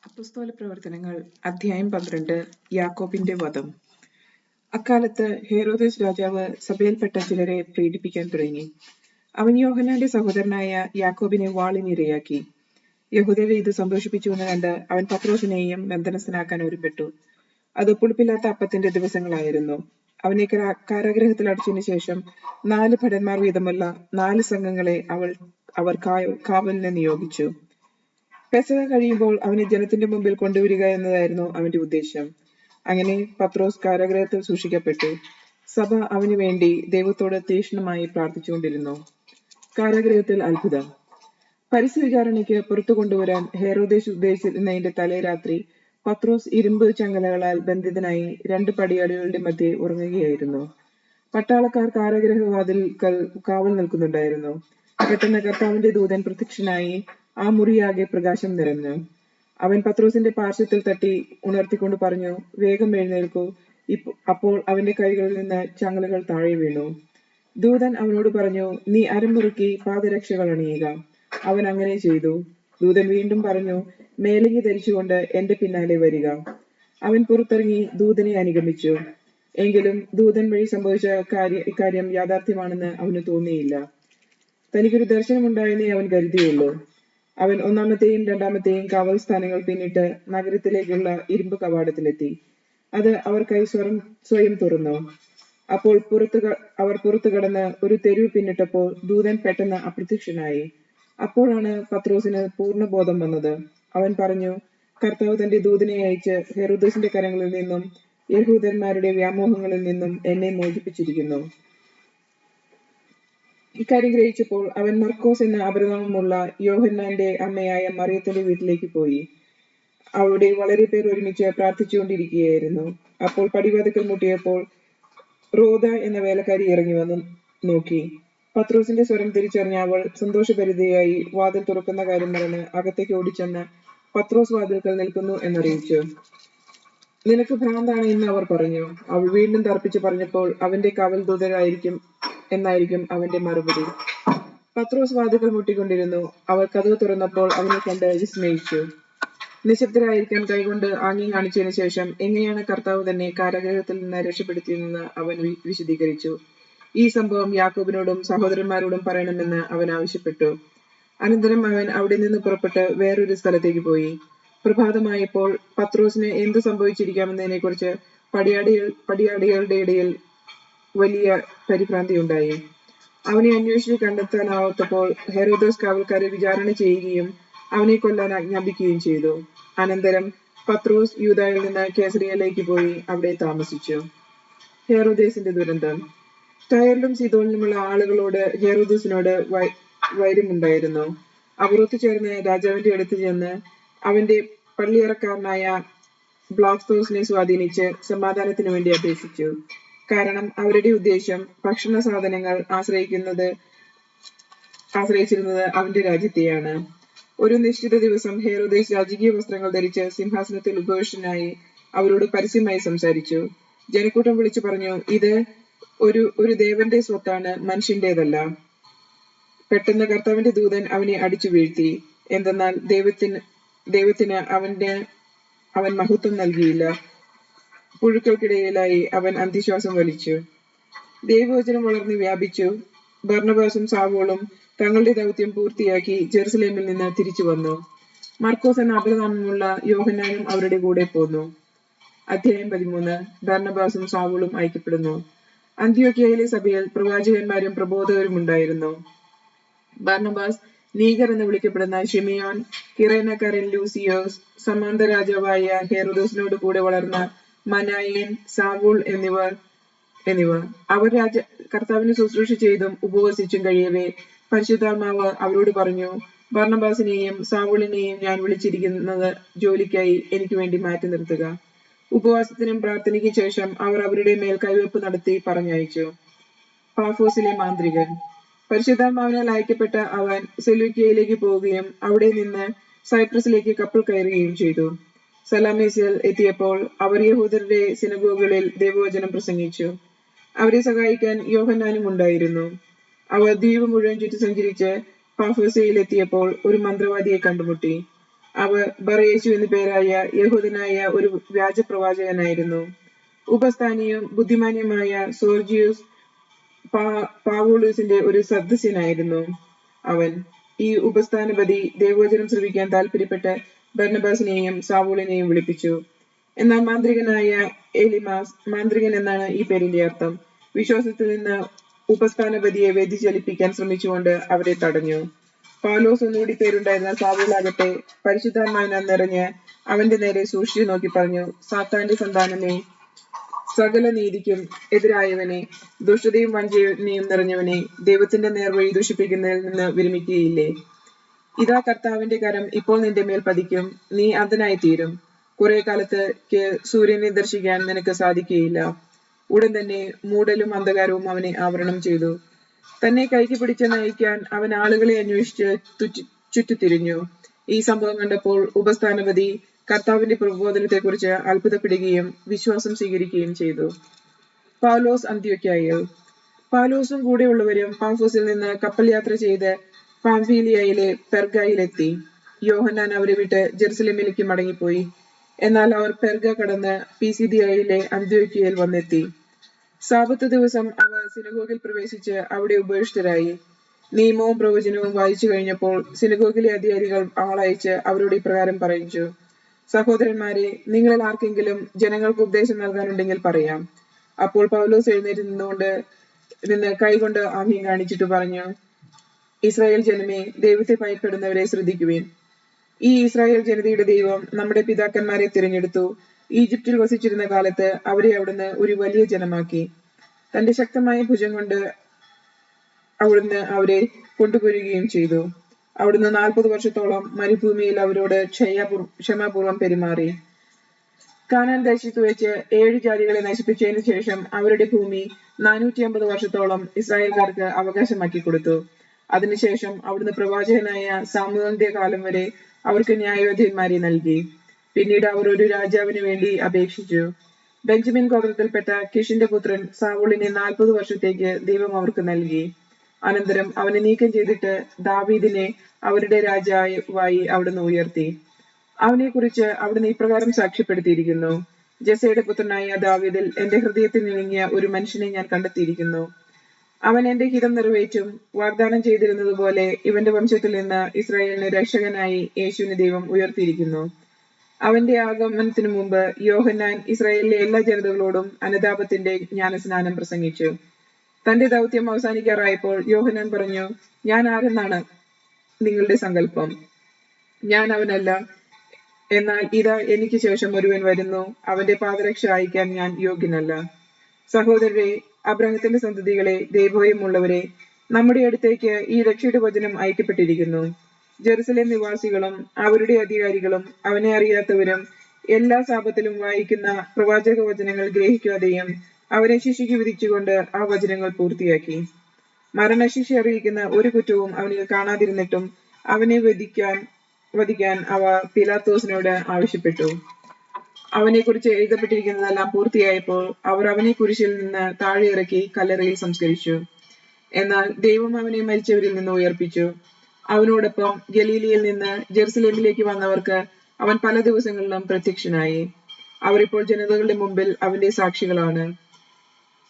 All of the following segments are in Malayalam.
അപ്പോസ്തല പ്രവർത്തനങ്ങൾ അധ്യായം 12 യാക്കോബിന്റെ വധം. അക്കാലത്ത് ഹേറോദേസ് രാജാവ് സഭയിൽപ്പെട്ട ചിലരെ പീഡിപ്പിക്കാൻ തുടങ്ങി. അവൻ യോഹന്നാന്റെ സഹോദരനായ യാക്കോബിനെ വാളിനിരയാക്കി. യഹൂദരെ ഇത് സന്തോഷിപ്പിച്ചുവെന്ന് കണ്ട് അവൻ പത്രോസിനെയും ബന്ധനസ്ഥനാക്കാൻ ഒരുപ്പെട്ടു. അത് പുളിപ്പില്ലാത്ത അപ്പത്തിന്റെ ദിവസങ്ങളായിരുന്നു. അവനെ കാരാഗൃഹത്തിൽ അടച്ചതിനു ശേഷം 4 ഭടന്മാർ വീതമുള്ള 4 സംഘങ്ങളെ അവർ കാവലിന് നിയോഗിച്ചു. പെസഹ കഴിയുമ്പോൾ അവനെ ജനത്തിന്റെ മുമ്പിൽ കൊണ്ടുവരിക എന്നതായിരുന്നു അവന്റെ ഉദ്ദേശം. അങ്ങനെ പത്രോസ് കാരാഗൃഹത്തിൽ സൂക്ഷിക്കപ്പെട്ടു. സഭ അവനു വേണ്ടി ദൈവത്തോട് തീക്ഷ്ണമായി പ്രാർത്ഥിച്ചുകൊണ്ടിരുന്നു. കാരാഗൃഹത്തിൽ അത്ഭുതം. പരസ്യ വിചാരണയ്ക്ക് പുറത്തു കൊണ്ടുവരാൻ ഹേറോദേസ് ഉദ്ദേശിച്ചിരുന്നതിന്റെ തലേ രാത്രി പത്രോസ് ഇരുമ്പ് ചങ്ങലകളാൽ ബന്ധിതനായി 2 പടിയാടികളുടെ മധ്യേ ഉറങ്ങുകയായിരുന്നു. പട്ടാളക്കാർ കാരാഗൃഹവാതിൽക്കൽ കാവൽ നിൽക്കുന്നുണ്ടായിരുന്നു. പെട്ടെന്ന് കർത്താവിന്റെ ദൂതൻ പ്രത്യക്ഷനായി ആ മുറിയാകെ പ്രകാശം നിറഞ്ഞു. അവൻ പത്രോസിന്റെ പാർശ്വത്തിൽ തട്ടി ഉണർത്തിക്കൊണ്ട് പറഞ്ഞു, വേഗം എഴുന്നേൽക്കൂ. അപ്പോൾ അവന്റെ കൈകളിൽ നിന്ന് ചങ്ങലകൾ താഴെ വീണു. ദൂതൻ അവനോട് പറഞ്ഞു, നീ അരമുറുക്കി പാദരക്ഷകൾ അണിയുക. അവൻ അങ്ങനെ ചെയ്തു. ദൂതൻ വീണ്ടും പറഞ്ഞു, മേലങ്കി ധരിച്ചുകൊണ്ട് എന്റെ പിന്നാലെ വരിക. അവൻ പുറത്തിറങ്ങി ദൂതനെ അനുഗമിച്ചു. എങ്കിലും ദൂതൻ വഴി സംഭവിച്ച ഇക്കാര്യം യാഥാർത്ഥ്യമാണെന്ന് അവന് തോന്നിയില്ല. തനിക്കൊരു ദർശനമുണ്ടായെന്നേ അവൻ കരുതിയുള്ളൂ. അവൻ 1-ാമത്തെയും 2-ാമത്തെയും കാവൽ സ്ഥാനങ്ങൾ പിന്നിട്ട് നഗരത്തിലേക്കുള്ള ഇരുമ്പ് കവാടത്തിലെത്തി. അത് അവർക്കായി സ്വയം തുറന്നു. അപ്പോൾ അവർ പുറത്തു കടന്ന് ഒരു തെരുവ് പിന്നിട്ടപ്പോൾ ദൂതൻ പെട്ടെന്ന് അപ്രത്യക്ഷനായി. അപ്പോഴാണ് പത്രോസിന് പൂർണ്ണബോധം വന്നത്. അവൻ പറഞ്ഞു, കർത്താവ് തന്റെ ദൂതനെ അയച്ച് ഹെരോദസിന്റെ കരങ്ങളിൽ നിന്നും യഹൂദന്മാരുടെ വ്യാമോഹങ്ങളിൽ നിന്നും എന്നെ മോചിപ്പിച്ചിരിക്കുന്നു. ഇക്കാര്യം ഗ്രഹിച്ചപ്പോൾ അവൻ മർക്കോസ് എന്ന അപരനാമമുള്ള യോഹന്നാന്റെ അമ്മയായ മറിയത്തിന്റെ വീട്ടിലേക്ക് പോയി. അവിടെ വളരെ പേർ ഒരുമിച്ച് പ്രാർത്ഥിച്ചുകൊണ്ടിരിക്കുകയായിരുന്നു. അപ്പോൾ പടിവാതിക്കൽ മുട്ടിയപ്പോൾ റോദ എന്ന വേലക്കാരി ഇറങ്ങി വന്ന് നോക്കി. പത്രോസിന്റെ സ്വരം തിരിച്ചറിഞ്ഞ അവൾ സന്തോഷഭരിതയായി വാതിൽ തുറക്കുന്ന കാര്യം പറഞ്ഞ് അകത്തേക്ക് ഓടിച്ചെന്ന് പത്രോസ് വാതിൽക്കൽ നിൽക്കുന്നു എന്നറിയിച്ചു. നിനക്ക് ഭ്രാന്താണ് എന്ന് അവർ പറഞ്ഞു. അവൾ വീണ്ടും തർപ്പിച്ചു പറഞ്ഞപ്പോൾ അവന്റെ കാവൽ ദൂതരായിരിക്കും എന്നായിരിക്കും അവന്റെ മറുപടി. പത്രോസ് വാതിൽക്കൽ മുട്ടിക്കൊണ്ടിരുന്നു. അവർ കതവ് തുറന്നപ്പോൾ അവനെ കണ്ട് വിസ്മയിച്ചു. നിശബ്ദരായിരിക്കാൻ കൈകൊണ്ട് ആംഗ്യം കാണിച്ചതിനു ശേഷം എങ്ങനെയാണ് കർത്താവ് തന്നെ കാരാഗൃഹത്തിൽ നിന്ന് രക്ഷപ്പെടുത്തിയതെന്ന് അവൻ വിശദീകരിച്ചു. ഈ സംഭവം യാക്കോബിനോടും സഹോദരന്മാരോടും പറയണമെന്ന് അവൻ ആവശ്യപ്പെട്ടു. അനന്തരം അവൻ അവിടെ നിന്ന് പുറപ്പെട്ട് വേറൊരു സ്ഥലത്തേക്ക് പോയി. പ്രഭാതമായപ്പോൾ പത്രോസിന് എന്ത് സംഭവിച്ചിരിക്കാമെന്നതിനെ കുറിച്ച് പടിയാടികളുടെ ഇടയിൽ വലിയ പരിഭ്രാന്തി ഉണ്ടായി. അവനെ അന്വേഷിച്ച് കണ്ടെത്താനാവാത്തപ്പോൾ ഹെരോദോസ് കാവൽക്കാരെ വിചാരണ ചെയ്യുകയും അവനെ കൊല്ലാൻ ആജ്ഞാപിക്കുകയും ചെയ്തു. അനന്തരം പത്രോസ് യൂദായിൽ നിന്ന് കേസറിയയിലേക്ക് പോയി അവിടെ താമസിച്ചു. ഹെരോദേസിന്റെ ദുരന്തം. ടയറിലും സീദോനിലുമുള്ള ആളുകളോട് ഹെരോദസിനോട് വൈരമുണ്ടായിരുന്നു. അവർ ഒത്തുചേർന്ന് രാജാവിന്റെ അടുത്ത് ചെന്ന് അവന്റെ പള്ളിയറക്കാരനായ ബ്ലാസ്തോസിനെ സ്വാധീനിച്ച് സമാധാനത്തിനു വേണ്ടി അപേക്ഷിച്ചു. കാരണം അവരുടെ ഉദ്ദേശം ഭക്ഷണ സാധനങ്ങൾ ആശ്രയിച്ചിരുന്നത് അവന്റെ രാജ്യത്തെയാണ്. ഒരു നിശ്ചിത ദിവസം ഹെരോദേസ് രാജകീയ വസ്ത്രങ്ങൾ ധരിച്ച് സിംഹാസനത്തിൽ ഉപവിഷ്ടനായി അവരോട് പരസ്യമായി സംസാരിച്ചു. ജനക്കൂട്ടം വിളിച്ചു പറഞ്ഞു, ഇത് ഒരു ദേവന്റെ സ്വത്താണ്, മനുഷ്യന്റേതല്ല. പെട്ടെന്ന് കർത്താവിന്റെ ദൂതൻ അവനെ അടിച്ചു വീഴ്ത്തി. എന്തെന്നാൽ ദൈവത്തിന് അവൻ മഹത്വം നൽകിയില്ല. പുഴുക്കൾക്കിടയിലായി അവൻ അന്ത്യശ്വാസം വലിച്ചു. ദൈവവചനം വളർന്ന് വ്യാപിച്ചു. ബർന്നബാസും സാവൂളും തങ്ങളുടെ ദൗത്യം പൂർത്തിയാക്കി ജെറുസലേമിൽ നിന്ന് തിരിച്ചു വന്നു. മർക്കോസ് എന്ന അപരനാമമുള്ള യോഹന്നാനും അവരുടെ കൂടെ പോന്നു. അധ്യായം 13. ബർന്നബാസും സാവൂളും അയക്കപ്പെടുന്നു. അന്ത്യോക്യയിലെ സഭയിൽ പ്രവാചകന്മാരും പ്രബോധകരും ഉണ്ടായിരുന്നു. ബർന്നബാസ് നീഗർ എന്ന് വിളിക്കപ്പെടുന്ന ഷിമിയോൻ, കിറേനക്കാരൻ ലൂസിയോസ്, സമാന്ത രാജാവായ ഹെരോദോസിനോട് കൂടെ വളർന്ന മനായേൻ, സാവൂൾ എന്നിവർ അവർ കർത്താവിന് ശുശ്രൂഷ ചെയ്തും ഉപവസിച്ചും കഴിയവേ പരിശുദ്ധാത്മാവ് അവരോട് പറഞ്ഞു, ബർന്നബാസിനെയും സാവൂളിനെയും ഞാൻ വിളിച്ചിരിക്കുന്നത് ജോലിക്കായി എനിക്ക് വേണ്ടി മാറ്റി നിർത്തുക. ഉപവാസത്തിനും പ്രാർത്ഥനയ്ക്കും ശേഷം അവർ അവരുടെ മേൽ കൈവെപ്പ് നടത്തി പറഞ്ഞയച്ചു. പാഫോസിലെ മാന്ത്രികൻ. പരിശുദ്ധാത്മാവിനാൽ അയക്കപ്പെട്ട അവൻ സെലൂക്യയിലേക്ക് പോവുകയും അവിടെ നിന്ന് സൈപ്രസിലേക്ക് കപ്പൽ കയറുകയും ചെയ്തു. സലാമീസിൽ എത്തിയപ്പോൾ അവർ യഹൂദരുടെ സിനഗോഗുകളിൽ ദൈവവചനം പ്രസംഗിച്ചു. അവരെ സഹായിക്കാൻ യോഹന്നാനും ഉണ്ടായിരുന്നു. അവർ ദ്വീപ് മുഴുവൻ ചുറ്റി സഞ്ചരിച്ച് പാഫോസയിൽ എത്തിയപ്പോൾ ഒരു മന്ത്രവാദിയെ കണ്ടുമുട്ടി. അവർ ബറയേശു എന്നു പേരായ യഹൂദനായ ഒരു വ്യാജപ്രവാചകനായിരുന്നു. ഉപസ്ഥാനിയും ബുദ്ധിമാന്യമായ സോർജിയൂസ് പാവൂളൂസിന്റെ ഒരു സദസ്യനായിരുന്നു അവൻ. ഈ ഉപസ്ഥാനപതി ദൈവവചനം ശ്രവിക്കാൻ താല്പര്യപ്പെട്ട് ബർന്നബാസിനെയും സാവൂളിനെയും വിളിപ്പിച്ചു. എന്നാൽ മാന്ത്രികനായ എലിമാസ്, മാന്ത്രികൻ എന്നാണ് ഈ പേരിന്റെ അർത്ഥം, വിശ്വാസത്തിൽ നിന്ന് ഉപസ്ഥാനപതിയെ വ്യതിചലിപ്പിക്കാൻ ശ്രമിച്ചുകൊണ്ട് അവരെ തടഞ്ഞു. പൗലോസ് ഒന്നുകൂടി പേരുണ്ടായിരുന്ന സാവൂളാകട്ടെ പരിശുദ്ധാത്മാവിനാൽ നിറഞ്ഞ് അവന്റെ നേരെ സൂക്ഷിച്ചു നോക്കി പറഞ്ഞു, സാത്താന്റെ സന്താനമേ, സകല നീതിക്കും എതിരായവനെ, ദുഷ്ടതയും വഞ്ചനയും നിറഞ്ഞവനെ, ദൈവത്തിന്റെ നേർവഴി ദൂഷിപ്പിക്കുന്നതിൽ നിന്ന് വിരമിക്കുകയില്ലേ? ഇതാ കർത്താവിന്റെ കരം ഇപ്പോൾ നിന്റെ മേൽ പതിക്കും, നീ അന്ധനായി തീരും. കുറെ കാലത്തേക്ക് സൂര്യനെ ദർശിക്കാൻ നിനക്ക് സാധിക്കുകയില്ല. ഉടൻ തന്നെ മൂടലും അന്ധകാരവും അവനെ ആവരണം ചെയ്തു. തന്നെ കൈക്ക് പിടിച്ച് നയിക്കാൻ അവൻ ആളുകളെ അന്വേഷിച്ച് ചുറ്റിത്തിരിഞ്ഞു. ഈ സംഭവം കണ്ടപ്പോൾ ഉപസ്ഥാനപതി കർത്താവിന്റെ പ്രബോധനത്തെക്കുറിച്ച് അത്ഭുതപ്പെടുകയും വിശ്വാസം സ്വീകരിക്കുകയും ചെയ്തു. പൗലോസ് അന്ത്യോക്യയിൽ. പൗലോസും കൂടെയുള്ളവരും പാഫോസിൽ നിന്ന് കപ്പൽ യാത്ര ചെയ്ത് പാംഫീലിയയിലെ പെർഗയിലെത്തി. യോഹന്നാൻ അവരെ വിട്ട് ജെറുസലേമിലേക്ക് മടങ്ങിപ്പോയി. എന്നാൽ അവർ പെർഗ കടന്ന് പിസിദിയയിലെ അന്ത്യോക്യയിൽ വന്നെത്തി. സാബത്ത് ദിവസം അവർ സിനഗോഗിൽ പ്രവേശിച്ച് അവിടെ ഉപവിഷ്ടരായി. നിയമവും പ്രവചനവും വായിച്ചു കഴിഞ്ഞപ്പോൾ സിനഗോഗിലെ അധികാരികൾ ആളയച്ച് അവരോട് ഇപ്രകാരം പറയിച്ചു: സഹോദരന്മാരെ, നിങ്ങളിൽ ആർക്കെങ്കിലും ജനങ്ങൾക്ക് ഉപദേശം നൽകാനുണ്ടെങ്കിൽ പറയാം. അപ്പോൾ പൗലോസ് എഴുന്നേറ്റ് നിന്ന് കൈകൊണ്ട് ആംഗ്യം കാണിച്ചിട്ട് പറഞ്ഞു: ഇസ്രായേൽ ജനമേ, ദൈവത്തെ ഭയപ്പെടുന്നവരെ ശ്രദ്ധിക്കുവിൻ. ഈ ഇസ്രായേൽ ജനതയുടെ ദൈവം നമ്മുടെ പിതാക്കന്മാരെ തിരഞ്ഞെടുത്തു. ഈജിപ്തിൽ വസിച്ചിരുന്ന കാലത്ത് അവരെ അവിടുന്ന് ഒരു വലിയ ജനമാക്കി. തന്റെ ശക്തമായ ഭുജം കൊണ്ട് അവിടുന്ന് അവരെ കൊണ്ടുപോരുകയും ചെയ്തു. അവിടുന്ന് 40 വർഷത്തോളം മരുഭൂമിയിൽ അവരോട് ക്ഷമാപൂർവം പെരുമാറി. കാനാൻ ദേശത്ത് വെച്ച് 7 ജാതികളെ നശിപ്പിച്ചതിനു ശേഷം അവരുടെ ഭൂമി 450 വർഷത്തോളം ഇസ്രായേൽക്കാർക്ക് അവകാശമാക്കി കൊടുത്തു. അതിനുശേഷം അവിടുന്ന് പ്രവാചകനായ സാമുവേലിന്റെ കാലം വരെ അവർക്ക് ന്യായാധിപന്മാരെ നൽകി. പിന്നീട് അവർ ഒരു രാജാവിന് വേണ്ടി അപേക്ഷിച്ചു. ബെഞ്ചമിൻ ഗോത്രത്തിൽപ്പെട്ട കിഷിന്റെ പുത്രൻ സാവൂളിനെ 40 വർഷത്തേക്ക് ദൈവം അവർക്ക് നൽകി. അനന്തരം അവനെ നീക്കം ചെയ്തിട്ട് ദാവീദിനെ അവരുടെ രാജാവായി അവിടുന്ന് ഉയർത്തി. അവനെ കുറിച്ച് അവിടുന്ന് ഇപ്രകാരം സാക്ഷ്യപ്പെടുത്തിയിരിക്കുന്നു: ജെസയുടെ പുത്രനായ ദാവീദിൽ എന്റെ ഹൃദയത്തിൽ ഇണങ്ങിയ ഒരു മനുഷ്യനെ ഞാൻ കണ്ടെത്തിയിരിക്കുന്നു. അവൻ എന്റെ ഹിതം നിറവേറ്റും. വാഗ്ദാനം ചെയ്തിരുന്നത് പോലെ ഇവന്റെ വംശത്തിൽ നിന്ന് ഇസ്രായേലിന് രക്ഷകനായി യേശുവിനെ ദൈവം ഉയർത്തിയിരിക്കുന്നു. അവന്റെ ആഗമനത്തിനു മുമ്പ് യോഹന്നാൻ ഇസ്രായേലിലെ എല്ലാ ജനതകളോടും അനുതാപത്തിന്റെ ജ്ഞാനസ്നാനം പ്രസംഗിച്ചു. തന്റെ ദൗത്യം അവസാനിക്കാറായപ്പോൾ യോഹന്നാൻ പറഞ്ഞു: ഞാൻ ആരെന്നാണ് നിങ്ങളുടെ സങ്കല്പം? ഞാൻ അവനല്ല. എന്നാൽ ഇതാ, എനിക്ക് ശേഷം ഒരുവൻ വരുന്നു, അവന്റെ പാദരക്ഷ അയക്കാൻ ഞാൻ യോഗ്യനല്ല. സഹോദരരെ, അബ്രാഹത്തിന്റെ സന്തതികളെ, ദൈവഭയമുള്ളവരെ, നമ്മുടെ അടുത്തേക്ക് ഈ രക്ഷയുടെ വചനം അയക്കപ്പെട്ടിരിക്കുന്നു. ജെറുസലേം നിവാസികളും അവരുടെ അധികാരികളും അവനെ അറിയാത്തവരും എല്ലാ സാപത്തിലും വായിക്കുന്ന പ്രവാചക വചനങ്ങൾ ഗ്രഹിക്കാതെയും അവരെ ശിക്ഷയ്ക്ക് വിധിച്ചുകൊണ്ട് ആ വചനങ്ങൾ പൂർത്തിയാക്കി. മരണശിക്ഷ അറിയിക്കുന്ന ഒരു കുറ്റവും അവനിൽ കാണാതിരുന്നിട്ടും അവനെ വധിക്കാൻ അവ പിലാത്തോസിനോട് ആവശ്യപ്പെട്ടു. അവനെ കുറിച്ച് എഴുതപ്പെട്ടിരിക്കുന്നതെല്ലാം പൂർത്തിയായപ്പോൾ അവർ അവനെ കുരിശിൽ നിന്ന് താഴെ ഇറക്കി കല്ലറയിൽ സംസ്കരിച്ചു. എന്നാൽ ദൈവം അവനെ മരിച്ചവരിൽ നിന്ന് ഉയർപ്പിച്ചു. അവനോടൊപ്പം ഗലീലയിൽ നിന്ന് ജെറുസലേമിലേക്ക് വന്നവർക്ക് അവൻ പല ദിവസങ്ങളിലും പ്രത്യക്ഷനായി. അവർ ഇപ്പോൾ ജനതകളുടെ മുമ്പിൽ അവന്റെ സാക്ഷികളാണ്.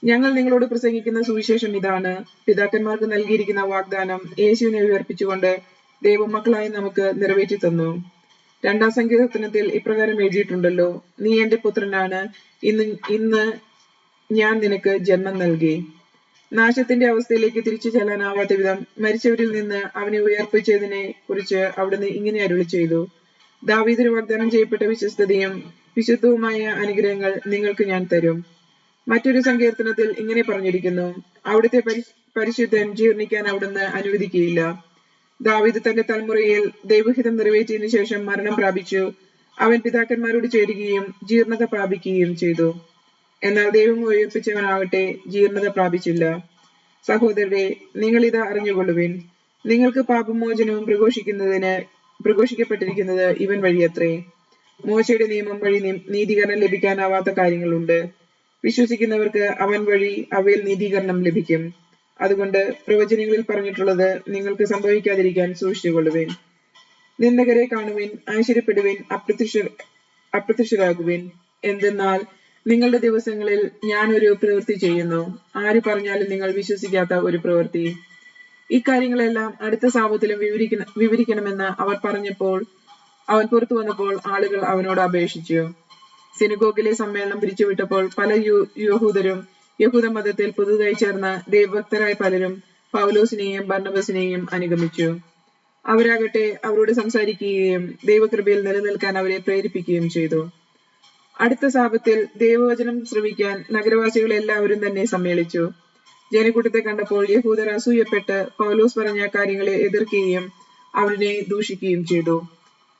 ഞങ്ങൾ നിങ്ങളോട് പ്രസംഗിക്കുന്ന സുവിശേഷം ഇതാണ്: പിതാക്കന്മാർക്ക് നൽകിയിരിക്കുന്ന വാഗ്ദാനം യേശുവിനെ ഉയർപ്പിച്ചുകൊണ്ട് ദൈവമക്കളായി നമുക്ക് നിറവേറ്റി തന്നു. 2-ാം സങ്കീർത്തനത്തിൽ ഇപ്രകാരം എഴുതിയിട്ടുണ്ടല്ലോ: നീ എന്റെ പുത്രനാണ്, ഇന്ന് ഞാൻ നിനക്ക് ജന്മം നൽകി. നാശത്തിന്റെ അവസ്ഥയിലേക്ക് തിരിച്ചു ചെല്ലാനാവാത്ത വിധം മരിച്ചവരിൽ നിന്ന് അവനെ ഉയർപ്പിച്ചതിനെ കുറിച്ച് അവിടുന്ന് ഇങ്ങനെ അരുളി ചെയ്തു: ദാവീദിന് വാഗ്ദാനം ചെയ്യപ്പെട്ട വിശ്വസ്തതയും വിശുദ്ധവുമായ അനുഗ്രഹങ്ങൾ നിങ്ങൾക്ക് ഞാൻ തരും. മറ്റൊരു സങ്കീർത്തനത്തിൽ ഇങ്ങനെ പറഞ്ഞിരിക്കുന്നു: അവിടുത്തെ പരിശുദ്ധൻ ജീർണിക്കാൻ അവിടുന്ന് അനുവദിക്കുകയില്ല. ദാവീദ് തന്റെ തലമുറയിൽ ദൈവഹിതം നിറവേറ്റിയതിനു ശേഷം മരണം പ്രാപിച്ചു. അവൻ പിതാക്കന്മാരോട് ചേരുകയും ജീർണത പ്രാപിക്കുകയും ചെയ്തു. എന്നാൽ ദൈവം ഉയർപ്പിച്ചവനാകട്ടെ ജീർണത പ്രാപിച്ചില്ല. സഹോദരരെ, നിങ്ങൾ ഇത് അറിഞ്ഞുകൊള്ളുവിൻ: നിങ്ങൾക്ക് പാപമോചനവും പ്രഘോഷിക്കപ്പെട്ടിരിക്കുന്നത് ഇവൻ വഴിയത്രേ. മോശയുടെ നിയമം വഴി നീതീകരണം ലഭിക്കാനാവാത്ത കാര്യങ്ങളുണ്ട്. വിശ്വസിക്കുന്നവർക്ക് അവൻ വഴി അവയിൽ നീതീകരണം ലഭിക്കും. അതുകൊണ്ട് പ്രവചനങ്ങളിൽ പറഞ്ഞിട്ടുള്ളത് നിങ്ങൾക്ക് സംഭവിക്കാതിരിക്കാൻ സൂക്ഷിച്ചുകൊള്ളുവിൻ. നിന്ദകരെ കാണുവിൻ, ആശ്ചര്യപ്പെടുവിൻ, അപ്രത്യക്ഷരാകുവിൻ. എന്തെന്നാൽ നിങ്ങളുടെ ദിവസങ്ങളിൽ ഞാൻ ഒരു പ്രവൃത്തി ചെയ്യുന്നു, ആര് പറഞ്ഞാലും നിങ്ങൾ വിശ്വസിക്കാത്ത ഒരു പ്രവൃത്തി. ഇക്കാര്യങ്ങളെല്ലാം അടുത്ത സാപത്തിലും വിവരിക്കണമെന്ന് അവർ പറഞ്ഞപ്പോൾ അവൻ പുറത്തു വന്നപ്പോൾ ആളുകൾ അവനോട് അപേക്ഷിച്ചു. സിനഗോഗിലെ സമ്മേളനം പിരിച്ചുവിട്ടപ്പോൾ പല യഹൂദരും യഹൂദ മതത്തിൽ പുതുതായി ചേർന്ന ദൈവഭക്തരായ പലരും പൗലോസിനെയും ബർന്നബസിനെയും അനുഗമിച്ചു. അവരാകട്ടെ അവരോട് സംസാരിക്കുകയും ദൈവകൃപയിൽ നിലനിൽക്കാൻ അവരെ പ്രേരിപ്പിക്കുകയും ചെയ്തു. അടുത്ത സാപത്തിൽ ദൈവവചനം ശ്രവിക്കാൻ നഗരവാസികൾ എല്ലാവരും തന്നെ സമ്മേളിച്ചു. ജനക്കൂട്ടത്തെ കണ്ടപ്പോൾ യഹൂദർ അസൂയപ്പെട്ട് പൗലോസ് പറഞ്ഞ കാര്യങ്ങളെ എതിർക്കുകയും അവനെ ദൂഷിക്കുകയും ചെയ്തു.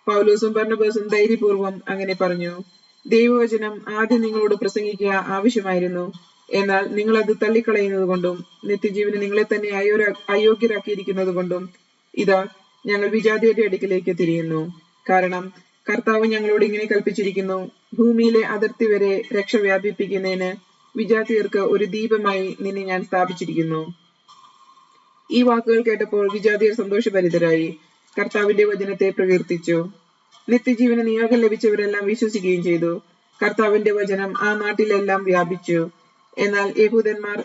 പൗലോസും ബർന്നബാസും ധൈര്യപൂർവ്വം അങ്ങനെ പറഞ്ഞു: ദൈവവചനം ആദ്യം നിങ്ങളോട് പ്രസംഗിക്കുക ആവശ്യമായിരുന്നു. എന്നാൽ നിങ്ങൾ അത് തള്ളിക്കളയുന്നത് കൊണ്ടും നിത്യജീവന് നിങ്ങളെ തന്നെ അയോഗ്യരാക്കിയിരിക്കുന്നത് കൊണ്ടും ഇതാ ഞങ്ങൾ വിജാതിയുടെ അടുക്കിലേക്ക് തിരിയുന്നു. കാരണം കർത്താവ് ഞങ്ങളോട് ഇങ്ങനെ കൽപ്പിച്ചിരിക്കുന്നു: ഭൂമിയിലെ അതിർത്തി വരെ രക്ഷ വ്യാപിപ്പിക്കുന്നതിന് വിജാതിയർക്ക് ഒരു ദീപമായി നിന്നെ ഞാൻ സ്ഥാപിച്ചിരിക്കുന്നു. ഈ വാക്കുകൾ കേട്ടപ്പോൾ വിജാതിയർ സന്തോഷഭരിതരായി കർത്താവിന്റെ വചനത്തെ പ്രകീർത്തിച്ചു. നിത്യജീവന് നിയോഗം ലഭിച്ചവരെല്ലാം വിശ്വസിക്കുകയും ചെയ്തു. കർത്താവിന്റെ വചനം ആ നാട്ടിലെല്ലാം വ്യാപിച്ചു. എന്നാൽ യഹൂദന്മാർ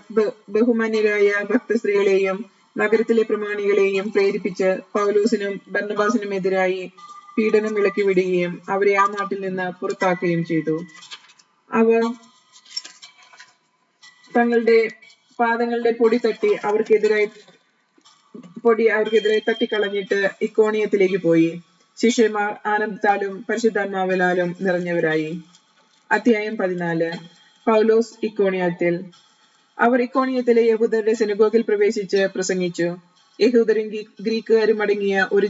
ബഹുമാന്യരായ ഭക്തസ്ത്രീകളെയും നഗരത്തിലെ പ്രമാണികളെയും പ്രേരിപ്പിച്ച് പൗലോസിനും ബർന്നബാസിനുമെതിരായി പീഡനം ഇളക്കിവിടുകയും അവരെ ആ നാട്ടിൽ നിന്ന് പുറത്താക്കുകയും ചെയ്തു. അവർ തങ്ങളുടെ പാദങ്ങളുടെ പൊടി അവർക്കെതിരായി തട്ടിക്കളഞ്ഞിട്ട് ഇക്കോണിയത്തിലേക്ക് പോയി. ശിഷ്യന്മാർ ആനന്ദത്താലും പരിശുദ്ധാത്മാവിനാലും നിറഞ്ഞവരായി. അധ്യായം 14. പൗലോസ് ഇക്കോണിയത്തിൽ. അവർ ഇക്കോണിയത്തിലെ യഹൂദരുടെ സിനഗോഗിൽ പ്രവേശിച്ച് പ്രസംഗിച്ചു. യഹൂദരും ഗ്രീക്കുകാരും അടങ്ങിയ ഒരു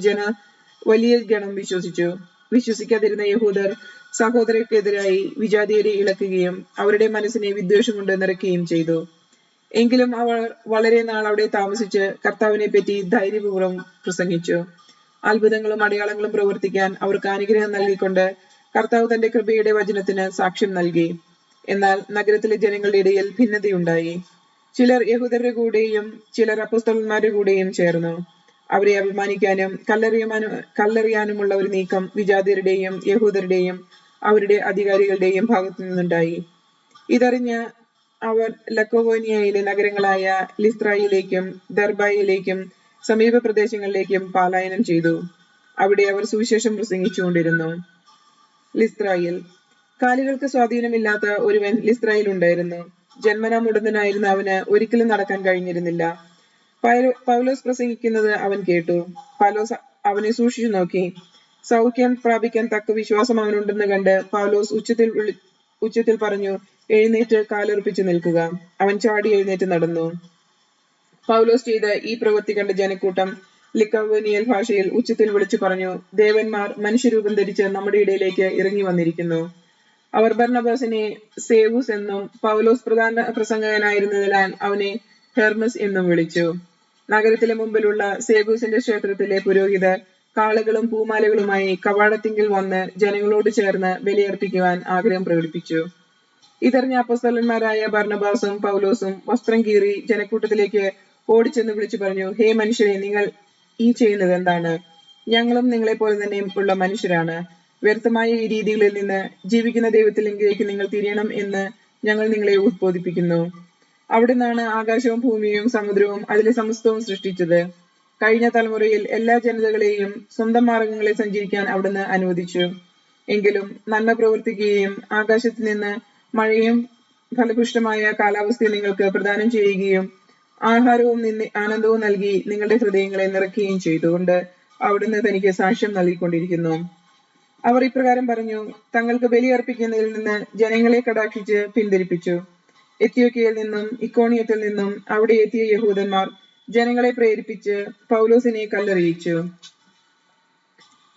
വലിയ ഗണം വിശ്വസിച്ചു. വിശ്വസിക്കാതിരുന്ന യഹൂദർ സഹോദരർക്കെതിരായി വിജാതിയരെ ഇളക്കുകയും അവരുടെ മനസ്സിനെ വിദ്വേഷം കൊണ്ട് നിറയ്ക്കുകയും ചെയ്തു. എങ്കിലും അവർ വളരെ നാൾ അവിടെ താമസിച്ച് കർത്താവിനെ പറ്റി ധൈര്യപൂർവ്വം പ്രസംഗിച്ചു. അത്ഭുതങ്ങളും അടയാളങ്ങളും പ്രവർത്തിക്കാൻ അവർക്ക് അനുഗ്രഹം നൽകിക്കൊണ്ട് കർത്താവ് തന്റെ കൃപയുടെ വചനത്തിന് സാക്ഷ്യം നൽകി. എന്നാൽ നഗരത്തിലെ ജനങ്ങളുടെ ഇടയിൽ ഭിന്നതയുണ്ടായി. ചിലർ യഹൂദരുടെ കൂടെയും ചിലർ അപ്പോസ്തലന്മാരുടെ കൂടെയും ചേർന്നു. അവരെ അപമാനിക്കാനും കല്ലെറിയാനുമുള്ള ഒരു നീക്കം വിജാതിയരുടെയും യഹൂദരുടെയും അവരുടെ അധികാരികളുടെയും ഭാഗത്തു നിന്നുണ്ടായി. ഇതറിഞ്ഞ് അവർ ലക്കോവോനിയയിലെ നഗരങ്ങളായ ലിസ്ത്രായിലേക്കും ദർബയിലേക്കും സമീപ പ്രദേശങ്ങളിലേക്കും പലായനം ചെയ്തു. അവിടെ അവർ സുവിശേഷം പ്രസംഗിച്ചുകൊണ്ടിരുന്നു. ലിസ്ത്രായിൽ. കാലുകൾക്ക് സ്വാധീനമില്ലാത്ത ഒരുവൻ ലിസ്ത്രായിൽ ഉണ്ടായിരുന്നു. ജന്മനാ മുടന്തനായിരുന്ന അവന് ഒരിക്കലും നടക്കാൻ കഴിഞ്ഞിരുന്നില്ല. പൗലോസ് പ്രസംഗിക്കുന്നത് അവൻ കേട്ടു. പൗലോസ് അവനെ സൂക്ഷിച്ചു നോക്കി. സൗഖ്യം പ്രാപിക്കാൻ തക്ക വിശ്വാസം അവനുണ്ടെന്ന് കണ്ട് പൗലോസ് ഉച്ചത്തിൽ പറഞ്ഞു: എഴുന്നേറ്റ് കാലുറപ്പിച്ചു നിൽക്കുക. അവൻ ചാടി എഴുന്നേറ്റ് നടന്നു. പൗലോസ് ചെയ്ത ഈ പ്രവൃത്തി കണ്ട ജനക്കൂട്ടം ലിക്കവോനിയൽ ഭാഷയിൽ ഉച്ചത്തിൽ വിളിച്ചു പറഞ്ഞു: ദേവന്മാർ മനുഷ്യരൂപം ധരിച്ച് നമ്മുടെ ഇടയിലേക്ക് ഇറങ്ങി വന്നിരിക്കുന്നു. അവർ ബർന്നബാസിനെ സേവൂസ് എന്നും പൗലോസ് പ്രധാന പ്രസംഗകനായിരുന്നതിനാൽ അവനെ ഹെർമസ് എന്നും വിളിച്ചു. നഗരത്തിലെ മുമ്പിലുള്ള സേവൂസിന്റെ ക്ഷേത്രത്തിലെ പുരോഹിതർ കാളകളും പൂമാലകളുമായി കവാടത്തിങ്കിൽ വന്ന് ജനങ്ങളോട് ചേർന്ന് ബലിയർപ്പിക്കുവാൻ ആഗ്രഹം പ്രകടിപ്പിച്ചു. ഇതറിഞ്ഞ അപ്പോസ്തലന്മാരായ ബർന്നബാസും പൗലോസും വസ്ത്രം കീറി ജനക്കൂട്ടത്തിലേക്ക് ഓടിച്ചെന്ന് വിളിച്ചു പറഞ്ഞു: ഹേ മനുഷ്യരെ, നിങ്ങൾ ഈ ചെയ്യുന്നത് എന്താണ്? ഞങ്ങളും നിങ്ങളെപ്പോലെ തന്നെ ഉള്ള മനുഷ്യരാണ്. വ്യർത്ഥമായ ഈ രീതികളിൽ നിന്ന് ജീവിക്കുന്ന ദൈവത്തിലേക്ക് നിങ്ങൾ തിരിയണം എന്ന് ഞങ്ങൾ നിങ്ങളെ ഉദ്ബോധിപ്പിക്കുന്നു. അവിടുന്നാണ് ആകാശവും ഭൂമിയും സമുദ്രവും അതിലെ സമസ്തവും സൃഷ്ടിച്ചത്. കഴിഞ്ഞ തലമുറയിൽ എല്ലാ ജനതകളെയും സ്വന്തം മാർഗങ്ങളിൽ സഞ്ചരിക്കാൻ അവിടുന്ന് അനുവദിച്ചു. എങ്കിലും നന്മ പ്രവർത്തിക്കുകയും ആകാശത്ത് നിന്ന് മഴയും ഫലപുഷ്ടമായ കാലാവസ്ഥയും നിങ്ങൾക്ക് പ്രദാനം ചെയ്യുകയും ആഹാരവും ആനന്ദവും നൽകി നിങ്ങളുടെ ഹൃദയങ്ങളെ നിറയ്ക്കുകയും ചെയ്തുകൊണ്ട് അവിടുന്ന് തനിക്ക് സാക്ഷ്യം നൽകിക്കൊണ്ടിരിക്കുന്നു. അവർ ഇപ്രകാരം പറഞ്ഞു: തങ്ങൾക്ക് ബലിയർപ്പിക്കുന്നതിൽ നിന്ന് ജനങ്ങളെ കടാക്ഷിച്ച് പിന്തിരിപ്പിച്ചു. എത്യോക്യയിൽ നിന്നും ഇക്കോണിയത്തിൽ നിന്നും അവിടെ എത്തിയ യഹൂദന്മാർ ജനങ്ങളെ പ്രേരിപ്പിച്ച് പൗലോസിനെ കല്ലെറിയിച്ചു.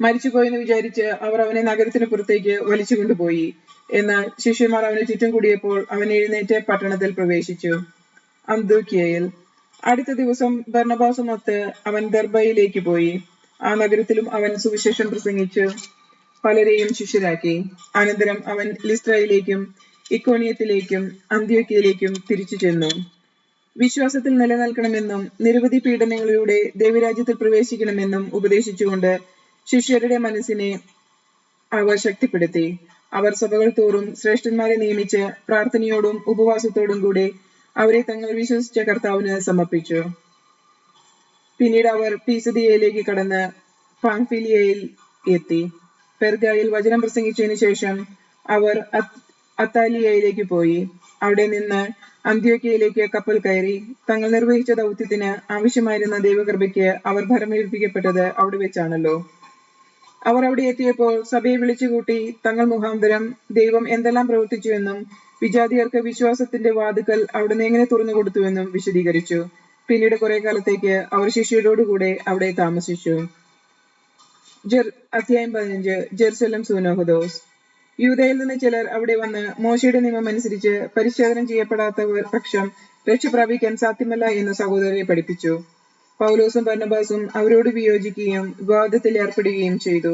മരിച്ചുപോയെന്ന് വിചാരിച്ച് അവർ അവനെ നഗരത്തിന് പുറത്തേക്ക് വലിച്ചു കൊണ്ടുപോയി. എന്നാൽ ശിഷ്യന്മാർ അവന് ചുറ്റും കൂടിയപ്പോൾ അവൻ എഴുന്നേറ്റ് പട്ടണത്തിൽ പ്രവേശിച്ചു. അന്ത്യോക്യയിൽ. അടുത്ത ദിവസം ബർന്നബാസുമൊത്ത് അവൻ ദർബയിലേക്ക് പോയി. ആ നഗരത്തിലും അവൻ സുവിശേഷം പ്രസംഗിച്ചു പലരെയും ശിഷ്യരാക്കി. അനന്തരം അവൻ ലിസ്ത്രയിലേക്കും ഇക്കോണിയത്തിലേക്കും അന്ത്യോക്യയിലേക്കും തിരിച്ചു ചെന്നു. വിശ്വാസത്തിൽ നിലനിൽക്കണമെന്നും നിരവധി പീഡനങ്ങളിലൂടെ ദൈവരാജ്യത്തിൽ പ്രവേശിക്കണമെന്നും ഉപദേശിച്ചുകൊണ്ട് ശിഷ്യരുടെ മനസ്സിനെ അവർ ശക്തിപ്പെടുത്തി. അവർ സഭകൾ തോറും ശ്രേഷ്ഠന്മാരെ നിയമിച്ച് പ്രാർത്ഥനയോടും ഉപവാസത്തോടും കൂടെ അവരെ തങ്ങൾ വിശ്വസിച്ച കർത്താവിന് സമർപ്പിച്ചു. പിന്നീട് അവർ പീസദിയയിലേക്ക് കടന്ന് പാംഫിലിയയിൽ എത്തി. പെർഗയിൽ വചനം പ്രസംഗിച്ചതിനു ശേഷം അവർ അത്താലിയയിലേക്ക് പോയി. അവിടെ നിന്ന് അന്ത്യോക്യയിലേക്ക് കപ്പൽ കയറി. തങ്ങൾ നിർവഹിച്ച ദൗത്യത്തിന് ആവശ്യമായിരുന്ന ദൈവകൃപയ്ക്ക് അവർ ഭരമേൽപ്പിക്കപ്പെട്ടത് അവിടെ വെച്ചാണല്ലോ. അവർ അവിടെ എത്തിയപ്പോൾ സഭയെ വിളിച്ചുകൂട്ടി തങ്ങൾ മുഖാന്തരം ദൈവം എന്തെല്ലാം പ്രവർത്തിച്ചുവെന്നും വിജാതിയർക്ക് വിശ്വാസത്തിന്റെ വാതിക്കൽ അവിടുന്ന് എങ്ങനെ തുറന്നു കൊടുത്തുവെന്നും വിശദീകരിച്ചു. പിന്നീട് കുറെ കാലത്തേക്ക് അവർ ശിഷ്യരോടുകൂടെ അവിടെ താമസിച്ചു. അധ്യായം 15. ജെറുസലേം സൂനോഹദോസ്. യൂദയിൽ നിന്ന് ചിലർ അവിടെ വന്ന് മോശയുടെ നിയമം അനുസരിച്ച് പരിച്ഛേദനം ചെയ്യപ്പെടാത്തവർ പക്ഷം രക്ഷ പ്രാപിക്കാൻ സാധ്യമല്ല എന്ന് സഹോദരരെ പഠിപ്പിച്ചു. പൗലോസും ബർന്നബാസും അവരോട് വിയോജിക്കുകയും വിവാദത്തിൽ ഏർപ്പെടുകയും ചെയ്തു.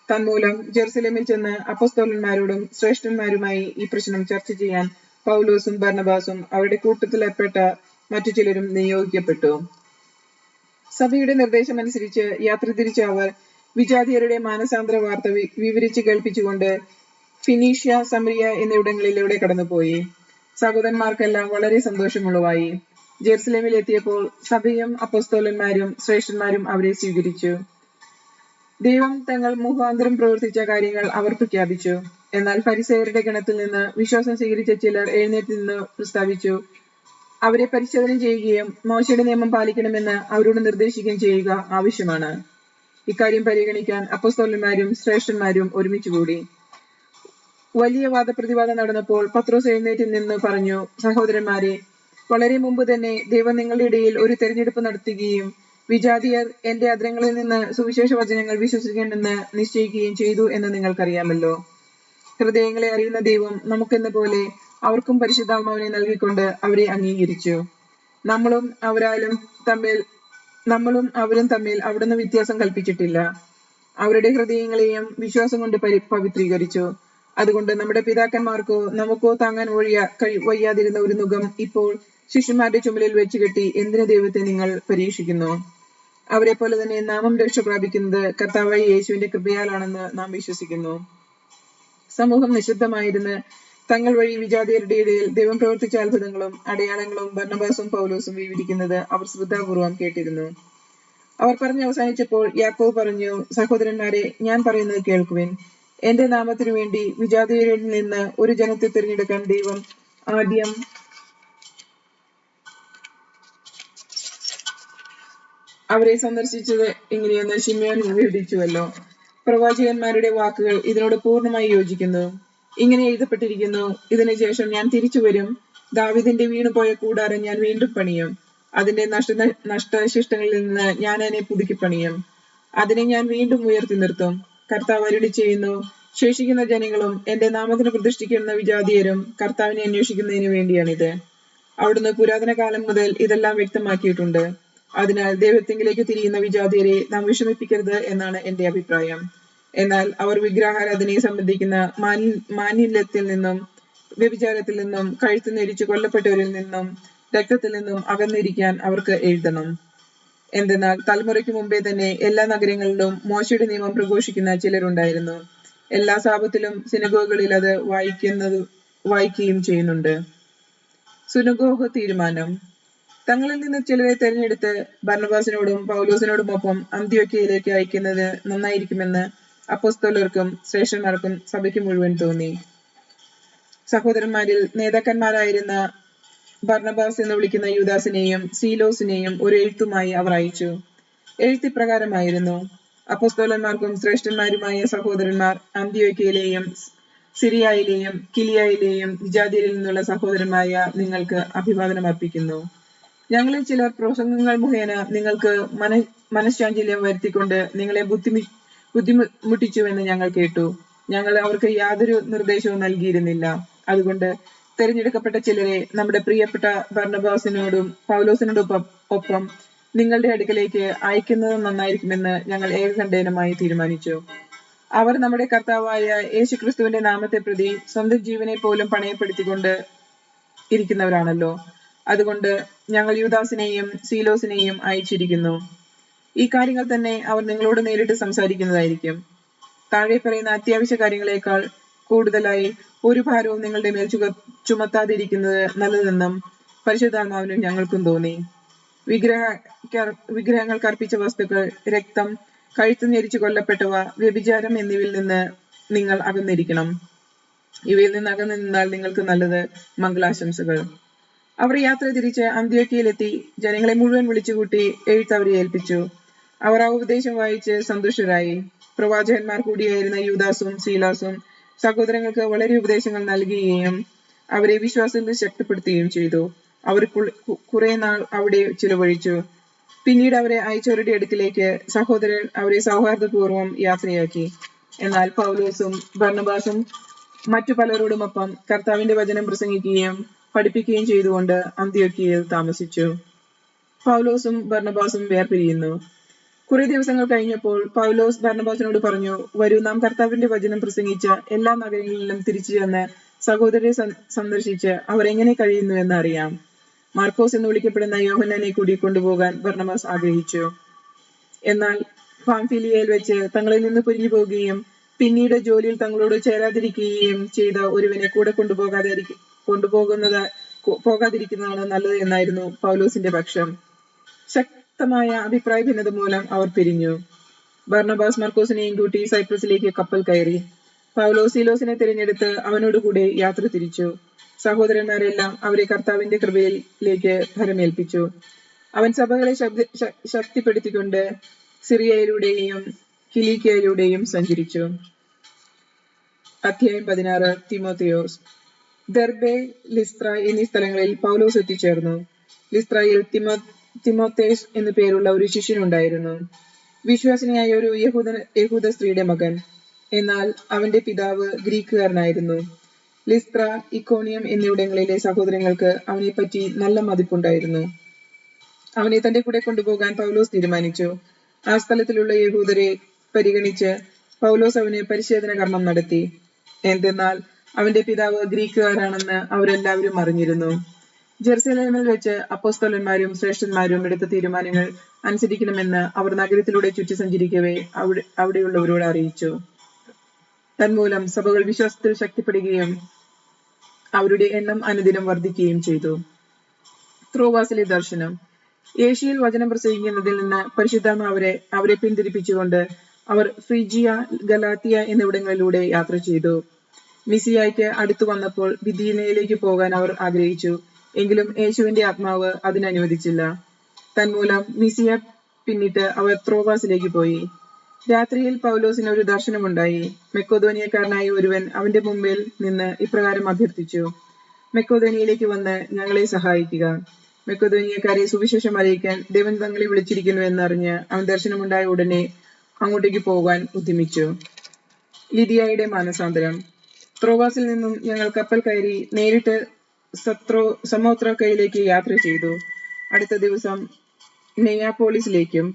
തന്മൂലം ജെറുസലേമിൽ ചെന്ന് അപ്പോസ്തലന്മാരോടും ശ്രേഷ്ഠന്മാരുമായി ഈ പ്രശ്നം ചർച്ച ചെയ്യാൻ പൗലോസും ബർന്നബാസും അവരുടെ കൂട്ടത്തിൽപ്പെട്ട മറ്റു ചിലരും നിയോഗിക്കപ്പെട്ടു. സഭയുടെ നിർദ്ദേശമനുസരിച്ച് യാത്ര തിരിച്ച അവർ വിജാതിയരുടെ മാനസാന്തര വാർത്ത വിവരിച്ച് കേൾപ്പിച്ചുകൊണ്ട് ഫിനീഷ്യ, സമറിയ എന്നിവിടങ്ങളിലൂടെ കടന്നുപോയി. സഹോദരന്മാർക്കെല്ലാം വളരെ സന്തോഷമുളവായി. ജെറുസലേമിൽ എത്തിയപ്പോൾ സഭയും അപ്പോസ്തലന്മാരും ശ്രേഷ്ഠന്മാരും അവരെ സ്വീകരിച്ചു. ദൈവം തങ്ങൾ മുഖാന്തരം പ്രവർത്തിച്ച കാര്യങ്ങൾ അവർ പ്രഖ്യാപിച്ചു. എന്നാൽ ഫരിസേയരുടെ ഗണത്തിൽ നിന്ന് വിശ്വാസം സ്വീകരിച്ച ചിലർ എഴുന്നേറ്റ് നിന്ന് പ്രസ്താവിച്ചു. അവരെ പരിശോധന ചെയ്യുകയും മോശയുടെ നിയമം പാലിക്കണമെന്ന് അവരോട് നിർദ്ദേശിക്കുകയും ചെയ്യുക ആവശ്യമാണ്. ഇക്കാര്യം പരിഗണിക്കാൻ അപ്പോസ്തലന്മാരും ശ്രേഷ്ഠന്മാരും ഒരുമിച്ചുകൂടി. വലിയ വാദപ്രതിവാദം നടന്നപ്പോൾ പത്രോസ് എഴുന്നേറ്റ് നിന്ന് പറഞ്ഞു, സഹോദരന്മാരെ, വളരെ മുമ്പ് തന്നെ ദൈവം നിങ്ങളുടെ ഇടയിൽ ഒരു തെരഞ്ഞെടുപ്പ് നടത്തുകയും വിജാതിയർ എന്റെ അധരങ്ങളിൽ നിന്ന് സുവിശേഷ വചനങ്ങൾ വിശ്വസിക്കണമെന്ന് നിശ്ചയിക്കുകയും ചെയ്തു എന്ന് നിങ്ങൾക്കറിയാമല്ലോ. ഹൃദയങ്ങളെ അറിയുന്ന ദൈവം നമുക്കെന്ന പോലെ അവർക്കും പരിശുദ്ധാത്മാവിനെ നൽകിക്കൊണ്ട് അവരെ അംഗീകരിച്ചു. നമ്മളും അവരും തമ്മിൽ അവിടുന്ന് വ്യത്യാസം കൽപ്പിച്ചിട്ടില്ല. അവരുടെ ഹൃദയങ്ങളെയും വിശ്വാസം കൊണ്ട് പവിത്രീകരിച്ചു. അതുകൊണ്ട് നമ്മുടെ പിതാക്കന്മാർക്കോ നമുക്കോ താങ്ങാൻ വയ്യാതിരുന്ന ഒരു നുകം ഇപ്പോൾ ശിഷ്യന്മാരുടെ ചുമലിൽ വെച്ച് കെട്ടി എന്തിനു ദൈവത്തെ നിങ്ങൾ പരീക്ഷിക്കുന്നു? അവരെ പോലെ തന്നെ നാമം രക്ഷ പ്രാപിക്കുന്നത് കർത്താവായ യേശുവിന്റെ കൃപയാലാണെന്ന് നാം വിശ്വസിക്കുന്നു. സമൂഹം നിശബ്ദമായിരുന്ന് തങ്ങൾ വഴി വിജാതിയരുടെ ഇടയിൽ ദൈവം പ്രവർത്തിച്ച അത്ഭുതങ്ങളും അടയാളങ്ങളും ബർന്നബാസും പൗലോസും വിവരിക്കുന്നത് അവർ ശ്രദ്ധാപൂർവം കേട്ടിരുന്നു. അവർ പറഞ്ഞ് അവസാനിച്ചപ്പോൾ യാക്കോബ് പറഞ്ഞു, സഹോദരന്മാരെ, ഞാൻ പറയുന്നത് കേൾക്കുവിൻ. എന്റെ നാമത്തിനു വേണ്ടി വിജാതിയരിൽ നിന്ന് ഒരു ജനത്തെ തിരഞ്ഞെടുക്കാൻ ദൈവം ആദ്യം അവരെ സന്ദർശിച്ചത് എങ്ങനെയെന്ന് ശിമ്യോൻ വിവരിച്ചുവല്ലോ. പ്രവാചകന്മാരുടെ വാക്കുകൾ ഇതിനോട് പൂർണ്ണമായി യോജിക്കുന്നു. ഇങ്ങനെ എഴുതപ്പെട്ടിരിക്കുന്നു, ഇതിനുശേഷം ഞാൻ തിരിച്ചു വരും, ദാവീദിന്റെ വീണുപോയ കൂടാരം ഞാൻ വീണ്ടും പണിയും, അതിന്റെ നഷ്ടശിഷ്ടങ്ങളിൽ നിന്ന് ഞാൻ അതിനെ പുതുക്കി പണിയും, അതിനെ ഞാൻ വീണ്ടും ഉയർത്തി നിർത്തും. കർത്താവ് അരുളി ചെയ്യുന്നു, ശേഷിക്കുന്ന ജനങ്ങളും എന്റെ നാമത്തിന് പ്രതിഷ്ഠിക്കുന്ന വിജാതിയരും കർത്താവിനെ അന്വേഷിക്കുന്നതിന് വേണ്ടിയാണിത്. അവിടുന്ന് പുരാതന കാലം മുതൽ ഇതെല്ലാം വ്യക്തമാക്കിയിട്ടുണ്ട്. അതിനാൽ ദൈവത്തിങ്കിലേക്ക് തിരിയുന്ന വിജാതിയരെ നാം വിഷമിപ്പിക്കരുത് എന്നാണ് എന്റെ അഭിപ്രായം. എന്നാൽ അവർ വിഗ്രഹാരാധനയെ സംബന്ധിക്കുന്ന മാലിന്യത്തിൽ നിന്നും വ്യഭിചാരത്തിൽ നിന്നും കഴുത്ത് നെരിച്ചു കൊല്ലപ്പെട്ടവരിൽ നിന്നും രക്തത്തിൽ നിന്നും അകന്നിരിക്കാൻ അവർക്ക് എഴുതണം. എന്തെന്നാൽ തലമുറയ്ക്ക് മുമ്പേ തന്നെ എല്ലാ നഗരങ്ങളിലും മോശയുടെ നിയമം പ്രഘോഷിക്കുന്ന ചിലരുണ്ടായിരുന്നു. എല്ലാ സാപത്തിലും സിനഗോഗുകളിൽ അത് വായിക്കുകയും ചെയ്യുന്നുണ്ട്. സുനഗോഗ് തീരുമാനം. തങ്ങളിൽ നിന്ന് ചിലരെ തെരഞ്ഞെടുത്ത് ബർന്നബാസിനോടും പൗലോസിനോടുമൊപ്പം അന്ത്യോക്യയിലേക്ക് അയക്കുന്നത് നന്നായിരിക്കുമെന്ന് അപ്പോസ്തലർക്കും ശ്രേഷ്ഠന്മാർക്കും സഭയ്ക്ക് മുഴുവൻ തോന്നി. സഹോദരന്മാരിൽ നേതാക്കന്മാരായിരുന്ന ബർന്നബാസ് എന്ന് വിളിക്കുന്ന യൂദാസിനെയും സീലോസിനെയും ഒരു എഴുത്തുമായി അവർ അയച്ചു. എഴുത്തിപ്രകാരമായിരുന്നു, അപ്പോസ്തലന്മാർക്കും ശ്രേഷ്ഠന്മാരുമായ സഹോദരന്മാർ, അന്ത്യോക്യയിലെയും സിറിയയിലെയും കിലിയയിലെയും വിജാതിയരിൽ നിന്നുള്ള സഹോദരന്മാരായ നിങ്ങൾക്ക് അഭിവാദനം അർപ്പിക്കുന്നു. ഞങ്ങളിൽ ചിലർ പ്രസംഗങ്ങൾ മുഖേന നിങ്ങൾക്ക് മനഃശാഞ്ചല്യം വരുത്തിക്കൊണ്ട് നിങ്ങളെ ബുദ്ധിമുട്ടിച്ചുവെന്ന് ഞങ്ങൾ കേട്ടു. ഞങ്ങൾ അവർക്ക് യാതൊരു നിർദ്ദേശവും നൽകിയിരുന്നില്ല. അതുകൊണ്ട് തെരഞ്ഞെടുക്കപ്പെട്ട ചിലരെ നമ്മുടെ പ്രിയപ്പെട്ട ബർന്നബാസിനോടും പൗലോസിനോടൊപ്പം നിങ്ങളുടെ അടുക്കലേക്ക് അയക്കുന്നത് നന്നായിരിക്കുമെന്ന് ഞങ്ങൾ ഏകകണ്ഠേനമായി തീരുമാനിച്ചു. അവർ നമ്മുടെ കർത്താവായ യേശുക്രിസ്തുവിന്റെ നാമത്തെ പ്രതി സ്വന്തം ജീവനെ പോലും പണയപ്പെടുത്തിക്കൊണ്ട് ഇരിക്കുന്നവരാണല്ലോ. അതുകൊണ്ട് ഞങ്ങൾ യൂദാസിനെയും സീലോസിനെയും അയച്ചിരിക്കുന്നു. ഈ കാര്യങ്ങൾ തന്നെ അവർ നിങ്ങളോട് നേരിട്ട് സംസാരിക്കുന്നതായിരിക്കും. താഴെ പറയുന്ന അത്യാവശ്യ കാര്യങ്ങളെക്കാൾ കൂടുതലായി ഒരു ഭാരവും നിങ്ങളുടെ മേൽ ചുമത്താതിരിക്കുന്നത് നല്ലതെന്നും പരിശുദ്ധാത്മാവിനും ഞങ്ങൾക്കും തോന്നി. വിഗ്രഹങ്ങൾക്ക് അർപ്പിച്ച വസ്തുക്കൾ, രക്തം, കഴുത്ത് ഞെരിച്ചു കൊല്ലപ്പെട്ടവ, വ്യഭിചാരം എന്നിവയിൽ നിന്ന് നിങ്ങൾ അകന്നിരിക്കണം. ഇവയിൽ നിന്ന് അകന്നു നിന്നാൽ നിങ്ങൾക്ക് നല്ലത്. മംഗളാശംസകൾ. അവർ യാത്ര തിരിച്ച് അന്ത്യോക്യയിലെത്തി ജനങ്ങളെ മുഴുവൻ വിളിച്ചുകൂട്ടി എഴുത്ത് അവരെ ഏൽപ്പിച്ചു. അവർ ആ ഉപദേശം വായിച്ച് സന്തുഷ്ടരായി. പ്രവാചകന്മാർ കൂടിയായിരുന്ന യൂദാസും സീലാസും സഹോദരങ്ങൾക്ക് വളരെ ഉപദേശങ്ങൾ നൽകുകയും അവരെ വിശ്വാസത്തിൽ ശക്തിപ്പെടുത്തുകയും ചെയ്തു. അവർ കുറെ നാൾ അവിടെ ചിലവഴിച്ചു. പിന്നീട് അവരെ അയച്ചവരുടെ അടുക്കിലേക്ക് സഹോദരൻ അവരെ സൗഹാർദ്ദപൂർവ്വം യാത്രയാക്കി. എന്നാൽ പൗലോസും ബർന്നബാസും മറ്റു പലരോടുമൊപ്പം കർത്താവിന്റെ വചനം പ്രസംഗിക്കുകയും പഠിപ്പിക്കുകയും ചെയ്തുകൊണ്ട് അന്ത്യോക്യയിൽ താമസിച്ചു. പൗലോസും ബർന്നബാസും വേർപിരിയുന്നു. കുറെ ദിവസങ്ങൾ കഴിഞ്ഞപ്പോൾ പൗലോസ് ബർന്നബാസിനോട് പറഞ്ഞു, വരൂ, നാം കർത്താവിന്റെ വചനം പ്രസംഗിച്ച എല്ലാ നഗരങ്ങളിലും തിരിച്ചു ചെന്ന് സഹോദരരെ സന്ദർശിച്ച് അവർ എങ്ങനെ കഴിയുന്നു എന്ന് അറിയാം. മാർക്കോസ് എന്ന് വിളിക്കപ്പെടുന്ന യോഹന്നാനെ കൂടി കൊണ്ടുപോകാൻ ബർന്നബാസ് ആഗ്രഹിച്ചു. എന്നാൽ പാംഫിലിയയിൽ വെച്ച് തങ്ങളിൽ നിന്ന് പിരിഞ്ഞു പോവുകയും പിന്നീട് ജോലിയിൽ തങ്ങളോട് ചേരാതിരിക്കുകയും ചെയ്ത ഒരുവനെ കൂടെ പോകാതിരിക്കുന്നതാണ് നല്ലത് എന്നായിരുന്നു പൗലോസിന്റെ പക്ഷം. ശക്തമായ അഭിപ്രായ ഭിന്നത മൂലം അവർ പിരിഞ്ഞു. ബർന്നബാസ് മർക്കോസിനെയും കൂട്ടി സൈപ്രസിലേക്ക് കപ്പൽ കയറി. പൗലോസ് സീലോസിനെ തിരഞ്ഞെടുത്ത് അവനോടുകൂടെ യാത്ര തിരിച്ചു. സഹോദരന്മാരെല്ലാം അവരെ കർത്താവിന്റെ കൃപയിലേക്ക് ഭരമേൽപ്പിച്ചു. അവൻ സഭകളെ ശക്തിപ്പെടുത്തിക്കൊണ്ട് സിറിയയിലൂടെയും കിലീക്കിയയിലൂടെയും സഞ്ചരിച്ചു. അധ്യായം 16. തിമോത്തിയോസ്. ദെർബെ, ലിസ്ത്ര എന്നീ സ്ഥലങ്ങളിൽ പൗലോസ് എത്തിച്ചേർന്നു. ലിസ്ത്രയിൽ തിമോത്തേസ് എന്നു പേരുള്ള ഒരു ശിഷ്യനുണ്ടായിരുന്നു. വിശ്വാസിനിയായ ഒരു യഹൂദ സ്ത്രീയുടെ മകൻ. എന്നാൽ അവന്റെ പിതാവ് ഗ്രീക്കുകാരനായിരുന്നു. ലിസ്ത്ര, ഇക്കോണിയം എന്നിവിടങ്ങളിലെ സഹോദരങ്ങൾക്ക് അവനെപ്പറ്റി നല്ല മതിപ്പുണ്ടായിരുന്നു. അവനെ തന്റെ കൂടെ കൊണ്ടുപോകാൻ പൗലോസ് തീരുമാനിച്ചു. ആ സ്ഥലത്തിലുള്ള യഹൂദരെ പരിഗണിച്ച് പൗലോസ് അവന് പരിച്ഛേദന കർമ്മം നടത്തി. എന്തെന്നാൽ അവന്റെ പിതാവ് ഗ്രീക്കുകാരാണെന്ന് അവരെല്ലാവരും അറിഞ്ഞിരുന്നു. ജെറുസലേമിൽ വെച്ച് അപ്പോസ്തലന്മാരും ശ്രേഷ്ഠന്മാരും എടുത്ത തീരുമാനങ്ങൾ അനുസരിക്കണമെന്ന് അവർ നഗരത്തിലൂടെ ചുറ്റി സഞ്ചരിക്കവേ അവിടെയുള്ളവരോട് അറിയിച്ചു. തന്മൂലം സഭകൾ വിശ്വാസത്തിൽ ശക്തിപ്പെടുകയും അവരുടെ എണ്ണം അനുദിനം വർദ്ധിക്കുകയും ചെയ്തു. ത്രോവാസിലെ ദർശനം. ഏഷ്യയിൽ വചനം പ്രസംഗിക്കുന്നതിൽ നിന്ന് പരിശുദ്ധാത്മാവ് അവരെ പിന്തിരിപ്പിച്ചുകൊണ്ട് അവർ ഫ്രിജിയ, ഗലാത്തിയ എന്നിവിടങ്ങളിലൂടെ യാത്ര ചെയ്തു. മിസിയായ്ക്ക് അടുത്തു വന്നപ്പോൾ ബിഥീനയിലേക്ക് പോകാൻ അവർ ആഗ്രഹിച്ചു. എങ്കിലും യേശുവിന്റെ ആത്മാവ് അതിനനുവദിച്ചില്ല. തന്മൂലം മിസിയ പിന്നിട്ട് അവർ ത്രോവാസിലേക്ക് പോയി. രാത്രിയിൽ പൗലോസിന് ഒരു ദർശനമുണ്ടായി. മെക്കോദോനിയക്കാരനായ ഒരുവൻ അവന്റെ മുമ്പിൽ നിന്ന് ഇപ്രകാരം അഭ്യർത്ഥിച്ചു, മെക്കോദോനിയയിലേക്ക് വന്ന് ഞങ്ങളെ സഹായിക്കുക. മെക്കോദോനിയക്കാരെ സുവിശേഷം അറിയിക്കാൻ ദൈവം തങ്ങളെ വിളിച്ചിരിക്കുന്നു എന്നറിഞ്ഞ് അവൻ ദർശനമുണ്ടായ ഉടനെ അങ്ങോട്ടേക്ക് പോകാൻ ഉദ്യമിച്ചു. ലിദിയയുടെ മാനസാന്തരം. ത്രോവാസിൽ നിന്നും ഞങ്ങൾ കപ്പൽ കയറി നേരിട്ട് സമോത്രക്കയിലേക്ക് യാത്ര ചെയ്തു. അടുത്ത ദിവസം നെയാപോളിസിലേക്കും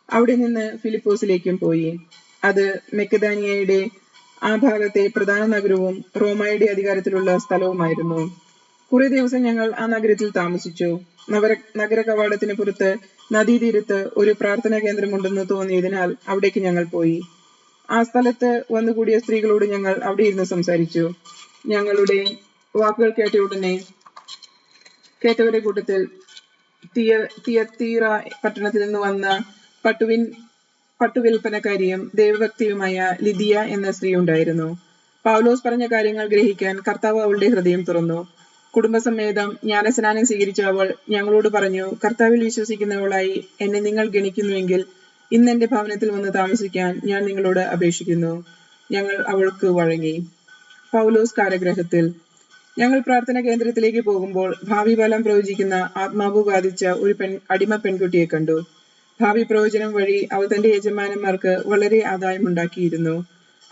അവിടെ നിന്ന് ഫിലിപ്പോസിലേക്കും പോയി. അത് മെക്കദോനിയയുടെ ആ ഭാഗത്തെ പ്രധാന നഗരവും റോമയുടെ അധികാരത്തിലുള്ള സ്ഥലവുമായിരുന്നു. കുറെ ദിവസം ഞങ്ങൾ ആ നഗരത്തിൽ താമസിച്ചു. നഗര കവാടത്തിന് പുറത്ത് നദീതീരത്ത് ഒരു പ്രാർത്ഥനാ കേന്ദ്രമുണ്ടെന്ന് തോന്നിയതിനാൽ അവിടേക്ക് ഞങ്ങൾ പോയി. ആ സ്ഥലത്ത് വന്നുകൂടിയ സ്ത്രീകളോട് ഞങ്ങൾ അവിടെ ഇരുന്ന് സംസാരിച്ചു. ഞങ്ങളുടെ വാക്കുകൾ കേട്ടവരുടെ കൂട്ടത്തിൽ തിയത്തീറ പട്ടണത്തിൽ നിന്ന് വന്ന പട്ടുവിൽപ്പനക്കാരിയും ദൈവഭക്തിയുമായ ലിദിയ എന്ന സ്ത്രീ ഉണ്ടായിരുന്നു. പൗലോസ് പറഞ്ഞ കാര്യങ്ങൾ ഗ്രഹിക്കാൻ കർത്താവ് അവളുടെ ഹൃദയം തുറന്നു. കുടുംബസമേതം ജ്ഞാനസ്നാനം സ്വീകരിച്ച അവൾ ഞങ്ങളോട് പറഞ്ഞു, കർത്താവിൽ വിശ്വസിക്കുന്നവളായി എന്നെ നിങ്ങൾ ഗണിക്കുന്നുവെങ്കിൽ ഇന്ന് എന്റെ ഭവനത്തിൽ വന്ന് താമസിക്കാൻ ഞാൻ നിങ്ങളോട് അപേക്ഷിക്കുന്നു. ഞങ്ങൾ അവൾക്ക് വഴങ്ങി. പൗലോസ് കാരാഗൃഹത്തിൽ. ഞങ്ങൾ പ്രാർത്ഥനാ കേന്ദ്രത്തിലേക്ക് പോകുമ്പോൾ ഭാവി ഫലം പ്രവചിക്കുന്ന ആത്മാവ് ബാധിച്ച ഒരു അടിമ പെൺകുട്ടിയെ കണ്ടു. ഭാവി പ്രവചനം വഴി അവൾ തന്റെ യജമാനന്മാർക്ക് വളരെ ആദായമുണ്ടാക്കിയിരുന്നു.